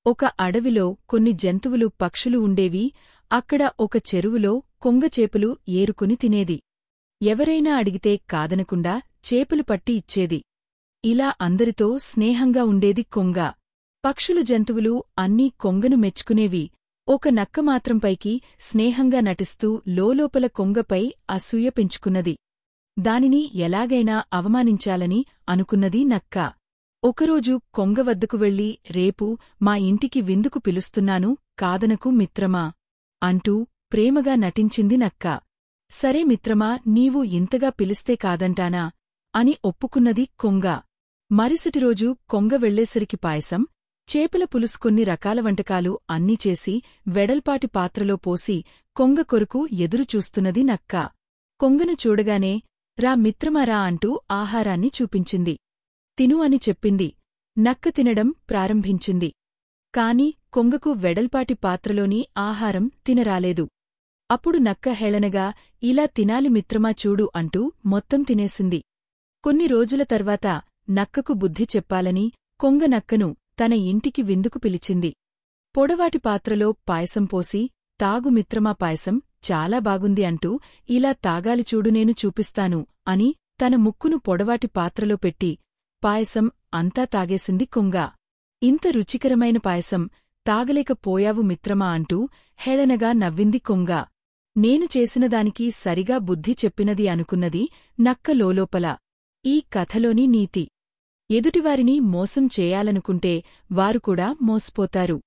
ఒక అడవిలో కొన్ని జంతువులు పక్షులు ఉండేవి. అక్కడ ఒక చెరువులో కొంగచేపలు ఏరుకుని తినేది. ఎవరైనా అడిగితే కాదనకుండా చేపలు పట్టి ఇచ్చేది. ఇలా అందరితో స్నేహంగా ఉండేది కొంగ. పక్షులు జంతువులు అన్నీ కొంగను మెచ్చుకునేవి. ఒక నక్క మాత్రం పైకి స్నేహంగా నటిస్తూ లోలోపల కొంగపై అసూయ పెంచుకున్నది. దానిని ఎలాగైనా అవమానించాలని అనుకున్నది నక్క. ఒకరోజు కొంగ వద్దకు వెళ్లి, రేపు మా ఇంటికి విందుకు పిలుస్తున్నాను, కాదనకు మిత్రమా అంటూ ప్రేమగా నటించింది నక్క. సరే మిత్రమా, నీవు ఇంతగా పిలిస్తే కాదంటానా అని ఒప్పుకున్నది కొంగ. మరుసటిరోజు కొంగ వెళ్లేసరికి పాయసం, చేపల పులుసు కొన్ని రకాల వంటకాలు అన్నీ చేసి వెడల్పాటి పాత్రలో పోసి కొంగ కొరకు ఎదురుచూస్తున్నది నక్క. కొంగను చూడగానే రా మిత్రమారా అంటూ ఆహారాన్ని చూపించింది. తిను అని చెప్పింది. నక్క తినడం ప్రారంభించింది. కాని కొంగకు వెడల్పాటి పాత్రలోని ఆహారం తినరాలేదు. అప్పుడు నక్క హేళనగా, ఇలా తినాలి మిత్రమా చూడు అంటూ మొత్తం తినేసింది. కొన్ని రోజుల తర్వాత నక్కకు బుద్ధి చెప్పాలని కొంగ నక్కను తన ఇంటికి విందుకు పిలిచింది. పొడవాటి పాత్రలో పాయసం పోసి, తాగు మిత్రమా, పాయసం చాలా బాగుంది అంటూ, ఇలా తాగాలి చూడు నేను చూపిస్తాను అని తన ముక్కును పొడవాటి పాత్రలో పెట్టి పాయసం అంతా తాగేసింది కొంగ. ఇంత రుచికరమైన పాయసం తాగలేకపోయావు మిత్రమా అంటూ హేళనగా నవ్వింది కొంగ. నేను చేసినదానికి సరిగా బుద్ధి చెప్పినది అనుకున్నది నక్క లోలోపల. ఈ కథలోని నీతి: ఎదుటివారిని మోసం చేయాలనుకుంటే వారు కూడా మోసపోతారు.